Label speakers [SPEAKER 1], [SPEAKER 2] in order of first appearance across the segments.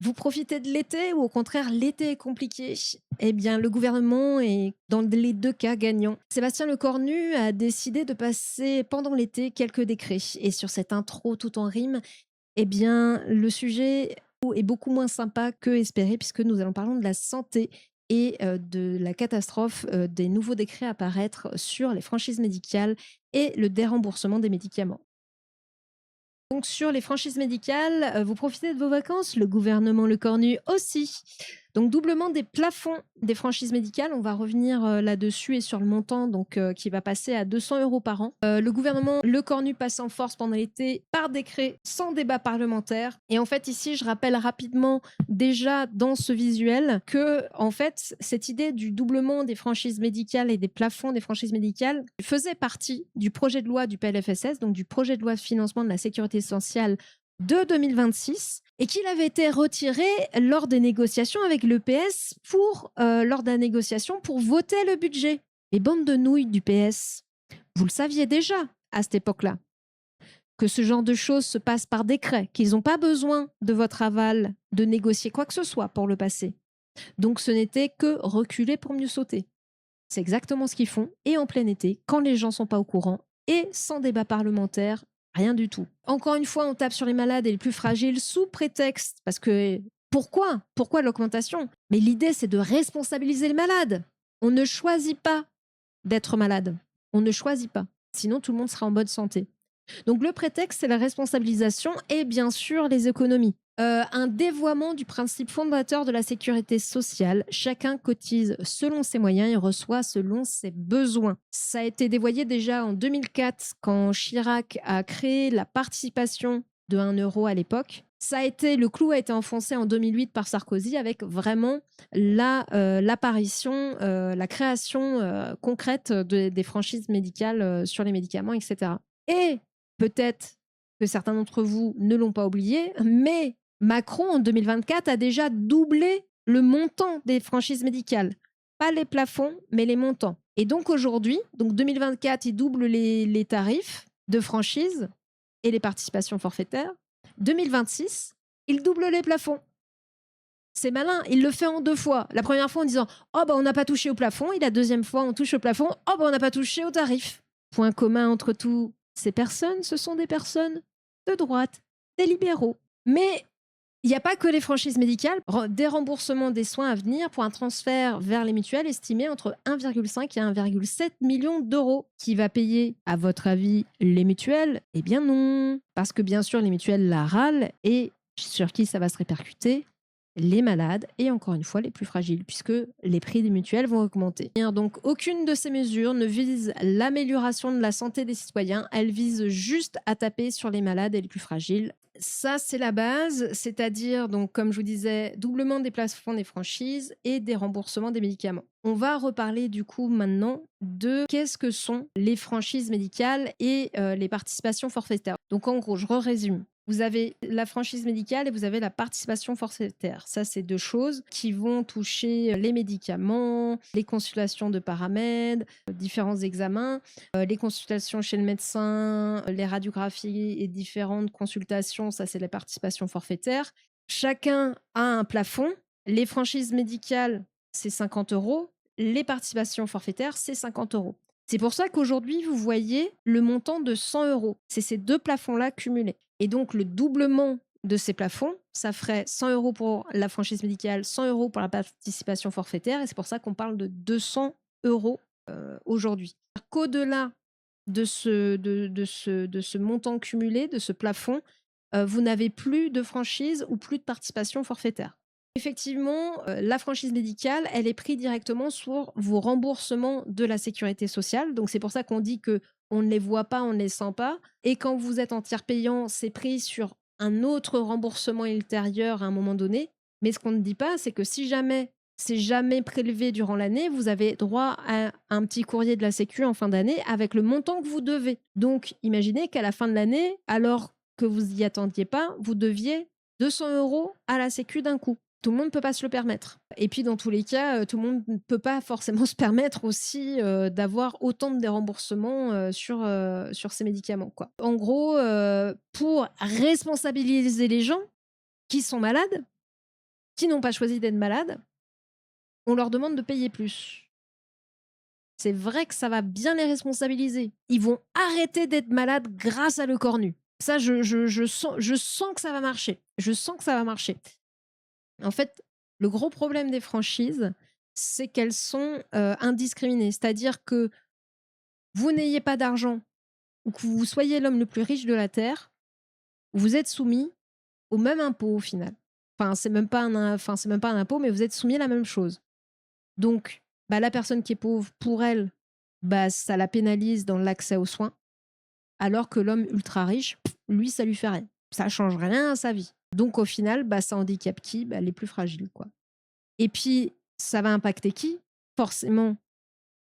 [SPEAKER 1] Vous profitez de l'été ou au contraire l'été est compliqué? Eh bien, le gouvernement est dans les 2 cas gagnant. Sébastien Lecornu a décidé de passer pendant l'été quelques décrets et sur cette intro tout en rime, eh bien, le sujet est beaucoup moins sympa que espéré puisque nous allons parler de la santé et de la catastrophe, des nouveaux décrets à paraître sur les franchises médicales et le déremboursement des médicaments. Donc sur les franchises médicales, vous profitez de vos vacances, le gouvernement Lecornu aussi. Donc doublement des plafonds des franchises médicales, on va revenir, là-dessus et sur le montant donc qui va passer à 200 € par an. Le gouvernement Lecornu passe en force pendant l'été par décret, sans débat parlementaire et en fait ici je rappelle rapidement déjà dans ce visuel que en fait cette idée du doublement des franchises médicales et des plafonds des franchises médicales faisait partie du projet de loi du PLFSS, donc du projet de loi de financement de la sécurité sociale de 2026 et qu'il avait été retiré lors des négociations avec le PS lors de la négociation pour voter le budget. Les bandes de nouilles du PS, vous le saviez déjà à cette époque-là, que ce genre de choses se passe par décret, qu'ils n'ont pas besoin de votre aval de négocier quoi que ce soit pour le passer. Donc ce n'était que reculer pour mieux sauter. C'est exactement ce qu'ils font, et en plein été, quand les gens sont pas au courant, et sans débat parlementaire, rien du tout. Encore une fois, on tape sur les malades et les plus fragiles sous prétexte, parce que pourquoi l'augmentation? Mais l'idée, c'est de responsabiliser les malades. On ne choisit pas d'être malade. On ne choisit pas. Sinon, tout le monde sera en bonne santé. Donc le prétexte, c'est la responsabilisation et bien sûr les économies. Un dévoiement du principe fondateur de la sécurité sociale. Chacun cotise selon ses moyens et reçoit selon ses besoins. Ça a été dévoyé déjà en 2004 quand Chirac a créé la participation de 1 € à l'époque. Le clou a été enfoncé en 2008 par Sarkozy avec vraiment l'apparition, la création concrète des franchises médicales sur les médicaments, etc. Et peut-être que certains d'entre vous ne l'ont pas oublié, mais Macron, en 2024, a déjà doublé le montant des franchises médicales. Pas les plafonds, mais les montants. Et donc aujourd'hui, donc 2024, il double les tarifs de franchise et les participations forfaitaires. 2026, il double les plafonds. C'est malin, il le fait en 2 fois. La première fois en disant oh bah on n'a pas touché au plafond, et la deuxième fois on touche au plafond, oh bah on n'a pas touché au tarif. Point commun entre tous ces personnes, ce sont des personnes de droite, des libéraux. Mais il n'y a pas que les franchises médicales. Des remboursements des soins à venir pour un transfert vers les mutuelles estimé entre 1,5 et 1,7 million d'euros. Qui va payer, à votre avis, les mutuelles? Eh bien non. Parce que bien sûr, les mutuelles la râlent et sur qui ça va se répercuter? Les malades et encore une fois les plus fragiles, puisque les prix des mutuelles vont augmenter. Donc aucune de ces mesures ne vise l'amélioration de la santé des citoyens, elle vise juste à taper sur les malades et les plus fragiles. Ça, c'est la base, c'est-à-dire, donc, comme je vous disais, doublement des plafonds des franchises et des remboursements des médicaments. On va reparler du coup maintenant de qu'est-ce que sont les franchises médicales et les participations forfaitaires. Donc en gros, je résume. Vous avez la franchise médicale et vous avez la participation forfaitaire. Ça, c'est 2 choses qui vont toucher les médicaments, les consultations de paramèdes, différents examens, les consultations chez le médecin, les radiographies et différentes consultations, ça, c'est la participation forfaitaire. Chacun a un plafond. Les franchises médicales, c'est 50 €. Les participations forfaitaires, c'est 50 €. C'est pour ça qu'aujourd'hui, vous voyez le montant de 100 €. C'est ces 2 plafonds-là cumulés. Et donc, le doublement de ces plafonds, ça ferait 100 € pour la franchise médicale, 100 € pour la participation forfaitaire. Et c'est pour ça qu'on parle de 200 € aujourd'hui. Qu'au-delà de ce montant cumulé, de ce plafond, vous n'avez plus de franchise ou plus de participation forfaitaire. Effectivement, la franchise médicale, elle est prise directement sur vos remboursements de la sécurité sociale. Donc c'est pour ça qu'on dit que on ne les voit pas, on ne les sent pas. Et quand vous êtes en tiers payant, c'est pris sur un autre remboursement ultérieur à un moment donné. Mais ce qu'on ne dit pas, c'est que si jamais c'est jamais prélevé durant l'année, vous avez droit à un petit courrier de la Sécu en fin d'année avec le montant que vous devez. Donc imaginez qu'à la fin de l'année, alors que vous y attendiez pas, vous deviez 200 € à la Sécu d'un coup. Tout le monde ne peut pas se le permettre. Et puis, dans tous les cas, tout le monde ne peut pas forcément se permettre aussi d'avoir autant de déremboursements sur ces médicaments, quoi. En gros, pour responsabiliser les gens qui sont malades, qui n'ont pas choisi d'être malades, on leur demande de payer plus. C'est vrai que ça va bien les responsabiliser. Ils vont arrêter d'être malades grâce à le cornu. Ça, je sens que ça va marcher. Je sens que ça va marcher. En fait, le gros problème des franchises, c'est qu'elles sont indiscriminées. C'est-à-dire que vous n'ayez pas d'argent ou que vous soyez l'homme le plus riche de la Terre, vous êtes soumis au même impôt au final. Enfin, c'est même pas un impôt, mais vous êtes soumis à la même chose. Donc, bah, la personne qui est pauvre, pour elle, bah, ça la pénalise dans l'accès aux soins, alors que l'homme ultra riche, lui, ça lui fait rien. Ça change rien à sa vie. Donc, au final, bah, ça handicape qui? Bah, les plus fragiles, quoi. Et puis, ça va impacter qui? Forcément,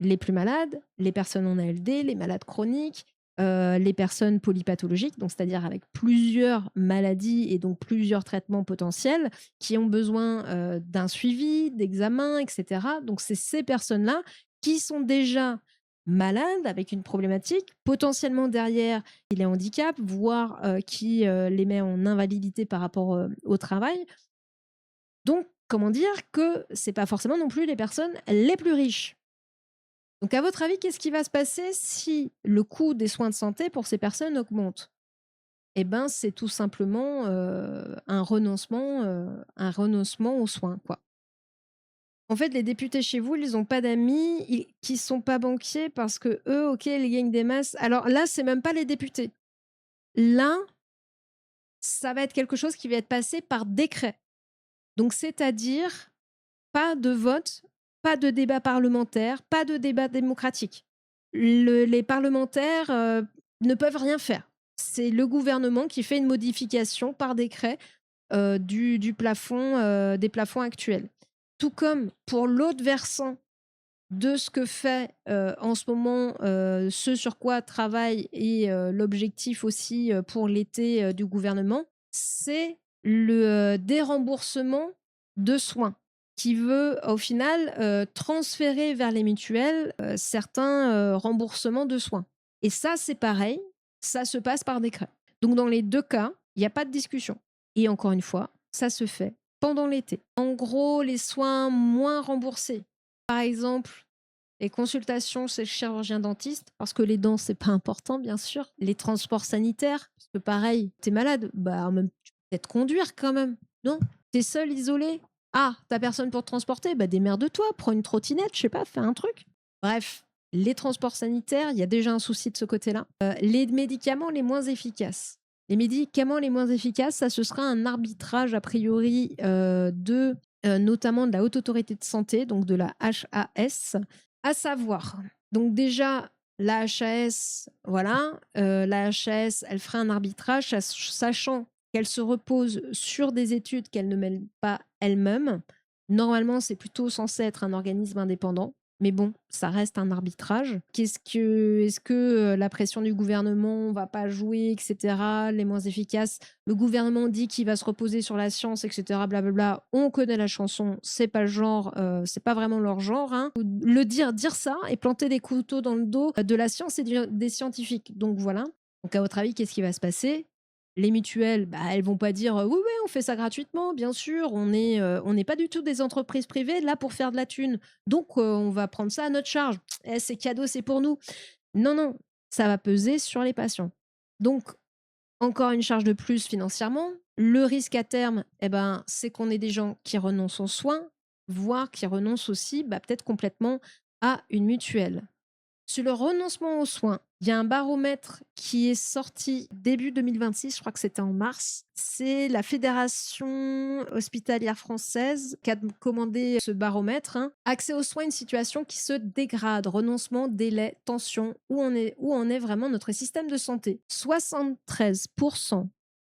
[SPEAKER 1] les plus malades, les personnes en ALD, les malades chroniques, les personnes polypathologiques, donc c'est-à-dire avec plusieurs maladies et donc plusieurs traitements potentiels, qui ont besoin d'un suivi, d'examens, etc. Donc c'est ces personnes-là qui sont déjà malades avec une problématique, potentiellement derrière qui les handicap, voire qui les met en invalidité par rapport au travail. Donc, comment dire que c'est pas forcément non plus les personnes les plus riches. Donc, à votre avis, qu'est-ce qui va se passer si le coût des soins de santé pour ces personnes augmente? Eh ben, c'est tout simplement un renoncement aux soins, quoi. En fait, les députés chez vous, ils n'ont pas d'amis qui sont pas banquiers parce que eux, ok, ils gagnent des masses. Alors là, c'est même pas les députés. Là, ça va être quelque chose qui va être passé par décret. Donc, c'est-à-dire pas de vote, pas de débat parlementaire, pas de débat démocratique. Les parlementaires ne peuvent rien faire. C'est le gouvernement qui fait une modification par décret du plafond, des plafonds actuels. Tout comme pour l'autre versant de ce que fait en ce moment ce sur quoi travaille et l'objectif aussi pour l'été du gouvernement, c'est le déremboursement de soins qui veut au final transférer vers les mutuelles certains remboursements de soins. Et ça, c'est pareil, ça se passe par décret. Donc dans les deux cas, il n'y a pas de discussion. Et encore une fois, ça se fait pendant l'été. En gros, les soins moins remboursés, par exemple, les consultations chez le chirurgien dentiste, parce que les dents, c'est pas important, bien sûr. Les transports sanitaires, parce que pareil, t'es malade, bah, même, tu peux peut-être conduire quand même, non? T'es seul, isolé? Ah, t'as personne pour te transporter? Bah, démerde-toi, prends une trottinette, je sais pas, fais un truc. Bref, les transports sanitaires, il y a déjà un souci de ce côté-là. Les médicaments les moins efficaces. Les médicaments les moins efficaces, ça, ce sera un arbitrage, a priori, notamment de la Haute Autorité de Santé, donc de la HAS, à savoir, donc déjà, la HAS, voilà, la HAS, elle fera un arbitrage, sachant qu'elle se repose sur des études qu'elle ne mène pas elle-même. Normalement, c'est plutôt censé être un organisme indépendant. Mais bon, ça reste un arbitrage. Est-ce que la pression du gouvernement va pas jouer, etc., les moins efficaces? Le gouvernement dit qu'il va se reposer sur la science, etc., blablabla. On connaît la chanson, c'est pas le genre, c'est pas vraiment leur genre. Hein. Dire ça et planter des couteaux dans le dos de la science et des scientifiques. Donc voilà. Donc à votre avis, qu'est-ce qui va se passer? Les mutuelles, bah, elles vont pas dire oui, oui, on fait ça gratuitement, bien sûr, on n'est pas du tout des entreprises privées là pour faire de la thune. Donc on va prendre ça à notre charge. C'est cadeau, c'est pour nous. Non, non, ça va peser sur les patients. Donc, encore une charge de plus financièrement. Le risque à terme, eh ben, c'est qu'on ait des gens qui renoncent aux soins, voire qui renoncent aussi bah, peut-être complètement à une mutuelle. Sur le renoncement aux soins, il y a un baromètre qui est sorti début 2026, je crois que c'était en mars. C'est la Fédération hospitalière française qui a commandé ce baromètre. Hein. Accès aux soins, une situation qui se dégrade, renoncement, délai, tension, où en est vraiment notre système de santé. 73%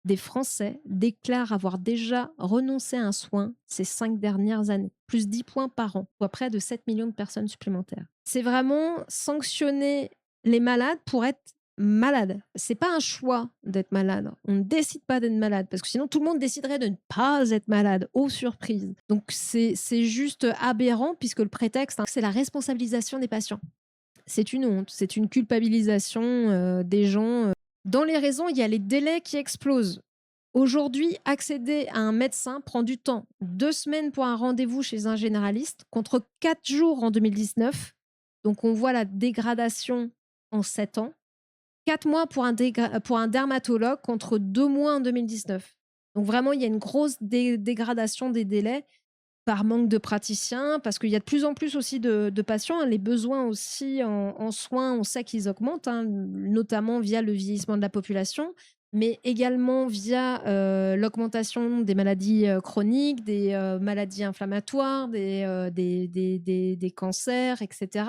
[SPEAKER 1] des Français déclarent avoir déjà renoncé à un soin ces 5 dernières années, plus 10 points par an, soit près de 7 millions de personnes supplémentaires. C'est vraiment sanctionner les malades pour être malade. C'est pas un choix d'être malade. On ne décide pas d'être malade parce que sinon tout le monde déciderait de ne pas être malade. Aux surprises. Donc c'est juste aberrant puisque le prétexte, hein, c'est la responsabilisation des patients. C'est une honte, c'est une culpabilisation des gens. Dans les raisons, il y a les délais qui explosent. Aujourd'hui, accéder à un médecin prend du temps. 2 semaines pour un rendez-vous chez un généraliste contre 4 jours en 2019. Donc on voit la dégradation en 7 ans. 4 mois pour un dermatologue contre 2 mois en 2019. Donc vraiment, il y a une grosse dégradation des délais par manque de praticiens, parce qu'il y a de plus en plus aussi de patients, hein. Les besoins aussi en soins, on sait qu'ils augmentent, hein, notamment via le vieillissement de la population, mais également via l'augmentation des maladies chroniques, des maladies inflammatoires, des cancers, etc.,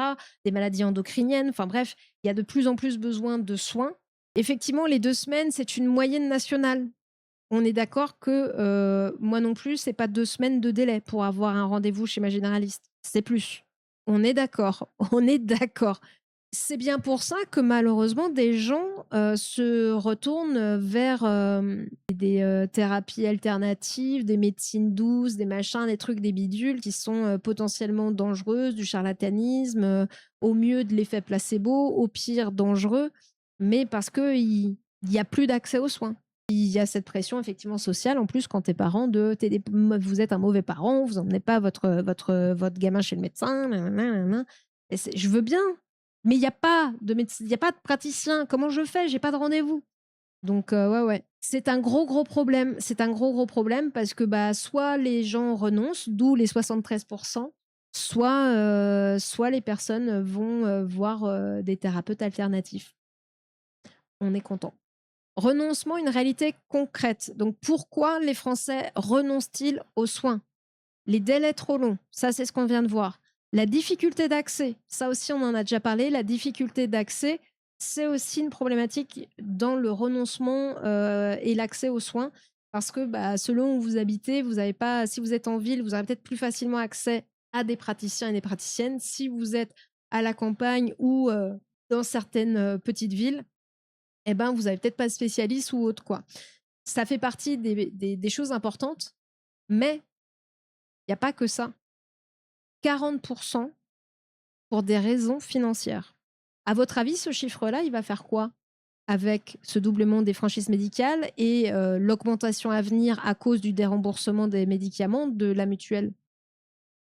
[SPEAKER 1] des maladies endocriniennes. Enfin bref, il y a de plus en plus besoin de soins. Effectivement, les 2 semaines, c'est une moyenne nationale. On est d'accord que moi non plus, c'est pas 2 semaines de délai pour avoir un rendez-vous chez ma généraliste. C'est plus. On est d'accord. On est d'accord. C'est bien pour ça que malheureusement, des gens se retournent vers des thérapies alternatives, des médecines douces, des machins, des trucs, des bidules qui sont potentiellement dangereuses, du charlatanisme, au mieux de l'effet placebo, au pire dangereux, mais parce qu'il n'y a plus d'accès aux soins. Il y a cette pression effectivement sociale en plus quand t'es parent vous êtes un mauvais parent, vous emmenez pas votre gamin chez le médecin, nanana. Et je veux bien, mais il y a pas de médecin, il y a pas de praticien. Comment je fais? J'ai pas de rendez-vous. Donc ouais ouais, c'est un gros problème. C'est un gros problème parce que bah soit les gens renoncent, d'où les 73%, soit les personnes vont voir des thérapeutes alternatifs. On est content. Renoncement, une réalité concrète. Donc pourquoi les Français renoncent-ils aux soins? Les délais trop longs, ça c'est ce qu'on vient de voir. La difficulté d'accès, ça aussi on en a déjà parlé, la difficulté d'accès, c'est aussi une problématique dans le renoncement et l'accès aux soins. Parce que bah, selon où vous habitez, vous avez pas, si vous êtes en ville, vous aurez peut-être plus facilement accès à des praticiens et des praticiennes. Si vous êtes à la campagne ou dans certaines petites villes, eh ben, vous n'avez peut-être pas de spécialiste ou autre, quoi. Ça fait partie des choses importantes, mais il n'y a pas que ça. 40% pour des raisons financières. À votre avis, ce chiffre-là, il va faire quoi avec ce doublement des franchises médicales et l'augmentation à venir à cause du déremboursement des médicaments de la mutuelle?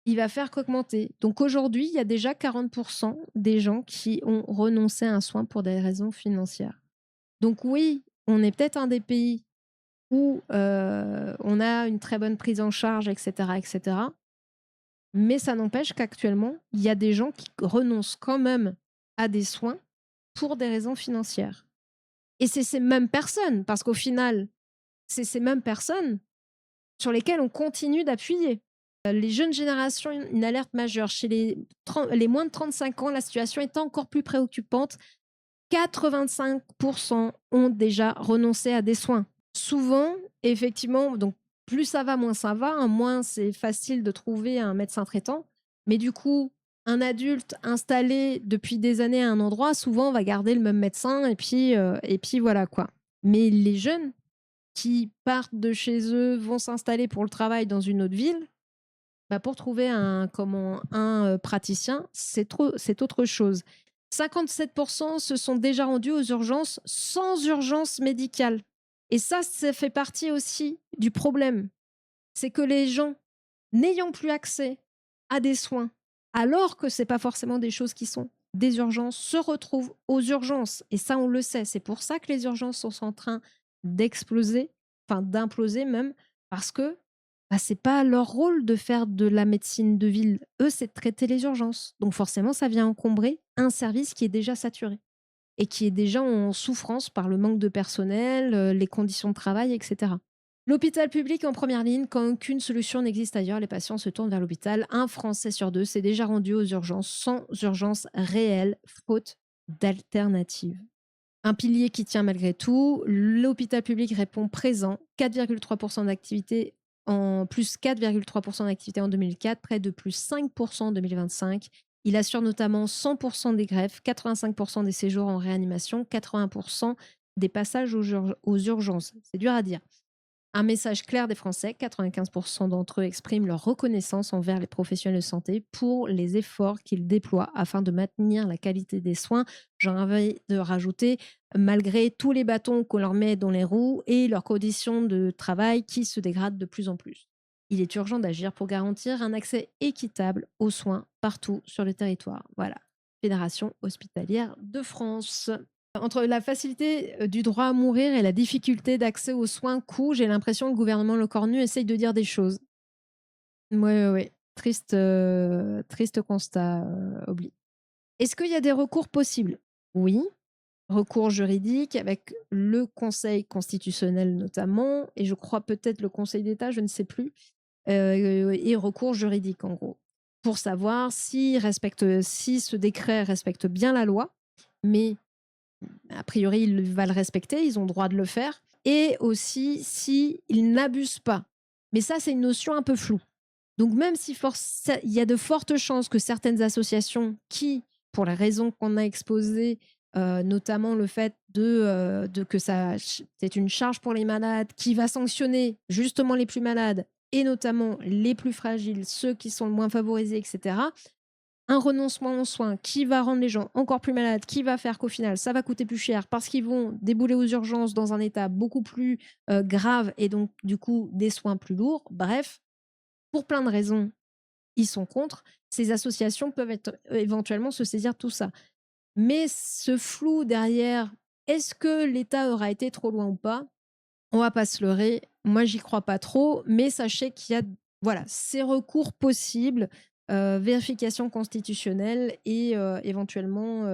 [SPEAKER 1] Il va faire qu'augmenter. Donc aujourd'hui, il y a déjà 40% des gens qui ont renoncé à un soin pour des raisons financières. Donc oui, on est peut-être un des pays où on a une très bonne prise en charge, etc., etc. Mais ça n'empêche qu'actuellement, il y a des gens qui renoncent quand même à des soins pour des raisons financières. Et c'est ces mêmes personnes, parce qu'au final, c'est ces mêmes personnes sur lesquelles on continue d'appuyer. Les jeunes générations, une alerte majeure. Chez les moins de 35 ans, la situation est encore plus préoccupante. 85% ont déjà renoncé à des soins. Souvent, effectivement, donc plus ça va, moins ça va, hein, moins c'est facile de trouver un médecin traitant. Mais du coup, un adulte installé depuis des années à un endroit, souvent va garder le même médecin et puis voilà quoi. Mais les jeunes qui partent de chez eux, vont s'installer pour le travail dans une autre ville, bah pour trouver un praticien, c'est autre chose. 57% se sont déjà rendus aux urgences sans urgence médicale. Et ça fait partie aussi du problème. C'est que les gens, n'ayant plus accès à des soins, alors que ce n'est pas forcément des choses qui sont des urgences, se retrouvent aux urgences. Et ça, on le sait. C'est pour ça que les urgences sont en train d'exploser, enfin d'imploser même, parce que bah, c'est pas leur rôle de faire de la médecine de ville. Eux, c'est de traiter les urgences. Donc forcément, ça vient encombrer un service qui est déjà saturé et qui est déjà en souffrance par le manque de personnel, les conditions de travail, etc. L'hôpital public en première ligne, quand aucune solution n'existe ailleurs, les patients se tournent vers l'hôpital. Un Français sur deux s'est déjà rendu aux urgences sans urgence réelle, faute d'alternative. Un pilier qui tient malgré tout. L'hôpital public répond présent. 4,3% d'activité en plus 4,3% d'activité en 2004, près de plus 5% en 2025. Il assure notamment 100% des greffes, 85% des séjours en réanimation, 80% des passages aux urgences. C'est dur à dire. Un message clair des Français, 95% d'entre eux expriment leur reconnaissance envers les professionnels de santé pour les efforts qu'ils déploient afin de maintenir la qualité des soins. J'ai envie de rajouter, malgré tous les bâtons qu'on leur met dans les roues et leurs conditions de travail qui se dégradent de plus en plus. Il est urgent d'agir pour garantir un accès équitable aux soins partout sur le territoire. Voilà. Fédération hospitalière de France. Entre la facilité du droit à mourir et la difficulté d'accès aux soins coûts, j'ai l'impression que le gouvernement Le Cornu essaye de dire des choses. Oui, oui, oui. Triste, triste constat, Obli. Est-ce qu'il y a des recours possibles? Oui. Recours juridique avec le Conseil constitutionnel notamment, et je crois peut-être le Conseil d'État, je ne sais plus, et recours juridique en gros, pour savoir si ce décret respecte bien la loi, mais a priori, il va le respecter, ils ont le droit de le faire. Et aussi, s'ils n'abusent pas. Mais ça, c'est une notion un peu floue. Donc, même si il y a de fortes chances que certaines associations qui, pour les raisons qu'on a exposées, notamment le fait que c'est une charge pour les malades, qui va sanctionner justement les plus malades et notamment les plus fragiles, ceux qui sont le moins favorisés, etc., un renoncement aux soins qui va rendre les gens encore plus malades, qui va faire qu'au final, ça va coûter plus cher parce qu'ils vont débouler aux urgences dans un état beaucoup plus grave et donc, du coup, des soins plus lourds. Bref, pour plein de raisons, ils sont contre. Ces associations peuvent éventuellement se saisir de tout ça. Mais ce flou derrière, est-ce que l'État aura été trop loin ou pas? On va pas se leurrer. Moi, j'y crois pas trop, mais sachez qu'il y a voilà, ces recours possibles, vérification constitutionnelle et éventuellement,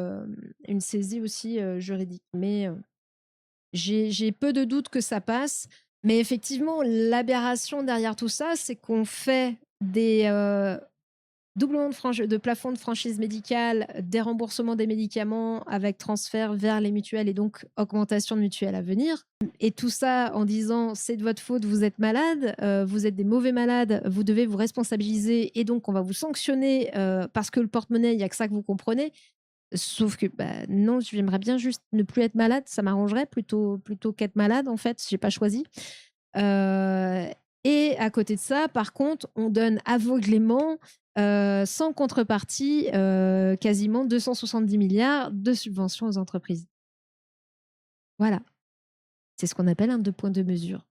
[SPEAKER 1] une saisie aussi, juridique. Mais, j'ai peu de doutes que ça passe. Mais effectivement, l'aberration derrière tout ça, c'est qu'on fait des, doublement de plafond de franchise médicale, des remboursements des médicaments avec transfert vers les mutuelles et donc augmentation de mutuelles à venir. Et tout ça en disant c'est de votre faute, vous êtes malade, vous êtes des mauvais malades, vous devez vous responsabiliser et donc on va vous sanctionner parce que le porte-monnaie, il n'y a que ça que vous comprenez. Sauf que bah, non, j'aimerais bien juste ne plus être malade, ça m'arrangerait plutôt qu'être malade en fait, j'ai pas choisi. Euh, et à côté de ça, par contre, on donne aveuglément, sans contrepartie, quasiment 270 milliards de subventions aux entreprises. Voilà, c'est ce qu'on appelle un deux points de mesure.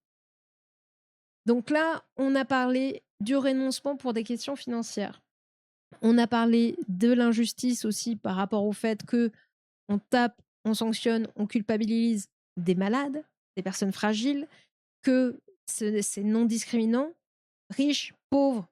[SPEAKER 1] Donc là, on a parlé du renoncement pour des questions financières. On a parlé de l'injustice aussi par rapport au fait que on tape, on sanctionne, on culpabilise des malades, des personnes fragiles, que c'est non discriminant. Riches, pauvres,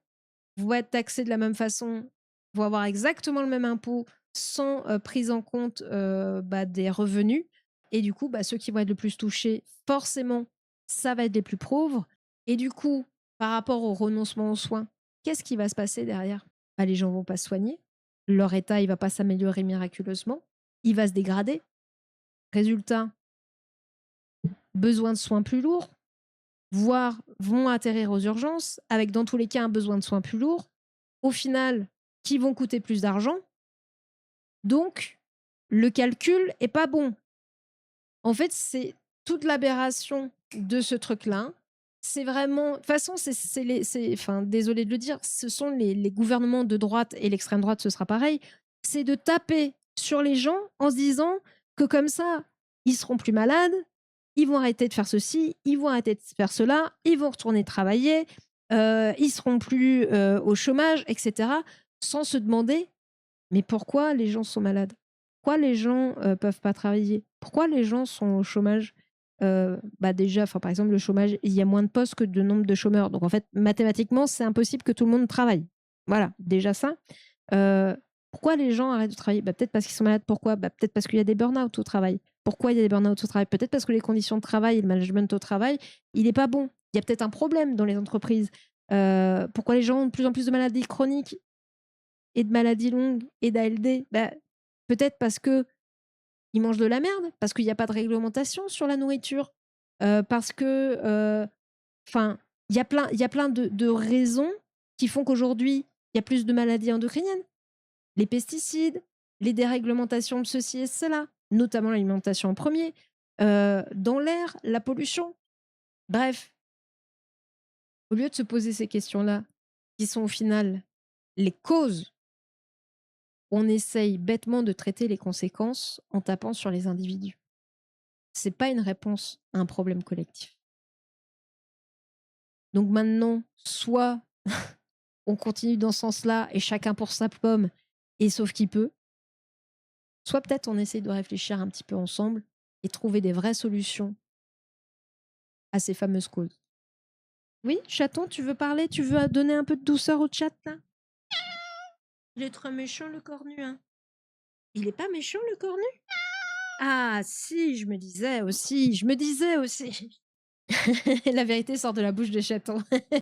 [SPEAKER 1] vont être taxés de la même façon, vont avoir exactement le même impôt sans prise en compte des revenus. Et du coup, ceux qui vont être le plus touchés, forcément, ça va être les plus pauvres. Et du coup, par rapport au renoncement aux soins, qu'est-ce qui va se passer derrière? Les gens vont pas se soigner, leur état il va pas s'améliorer miraculeusement, il va se dégrader. Résultat, besoin de soins plus lourds, voire vont atterrir aux urgences, avec dans tous les cas un besoin de soins plus lourds, au final, qui vont coûter plus d'argent. Donc, le calcul est pas bon. En fait, c'est toute l'aberration de ce truc-là. C'est vraiment. De toute façon, désolé de le dire, ce sont les gouvernements de droite et l'extrême droite, ce sera pareil. C'est de taper sur les gens en se disant que comme ça, ils seront plus malades, ils vont arrêter de faire ceci, ils vont arrêter de faire cela, ils vont retourner travailler, ils seront plus au chômage, etc. Sans se demander, mais pourquoi les gens sont malades? Pourquoi les gens peuvent pas travailler? Pourquoi les gens sont au chômage? Déjà, par exemple, le chômage, il y a moins de postes que de nombre de chômeurs. Donc en fait, mathématiquement, c'est impossible que tout le monde travaille. Voilà, déjà ça. Euh, Pourquoi les gens arrêtent de travailler? Peut-être parce qu'ils sont malades. Pourquoi? Peut-être parce qu'il y a des burn-out au travail. Pourquoi il y a des burn-out au travail? Peut-être parce que les conditions de travail et le management au travail, il n'est pas bon. Il y a peut-être un problème dans les entreprises. Pourquoi les gens ont de plus en plus de maladies chroniques et de maladies longues et d'ALD? Peut-être parce que ils mangent de la merde, parce qu'il n'y a pas de réglementation sur la nourriture, parce que, enfin, il y a plein de raisons qui font qu'aujourd'hui, il y a plus de maladies endocriniennes. Les pesticides, les déréglementations de ceci et cela, notamment l'alimentation en premier, dans l'air, la pollution. Bref, Au lieu de se poser ces questions-là, qui sont au final les causes, on essaye bêtement de traiter les conséquences en tapant sur les individus. C'est pas une réponse à un problème collectif. Donc maintenant, soit on continue dans ce sens-là et chacun pour sa pomme et sauf qui peut, soit peut-être on essaye de réfléchir un petit peu ensemble et trouver des vraies solutions à ces fameuses causes. Oui, chaton, tu veux parler? Tu veux donner un peu de douceur au chat là? Il est très méchant le cornu, hein. Il est pas méchant le cornu? Ah si, je me disais aussi. La vérité sort de la bouche de chaton.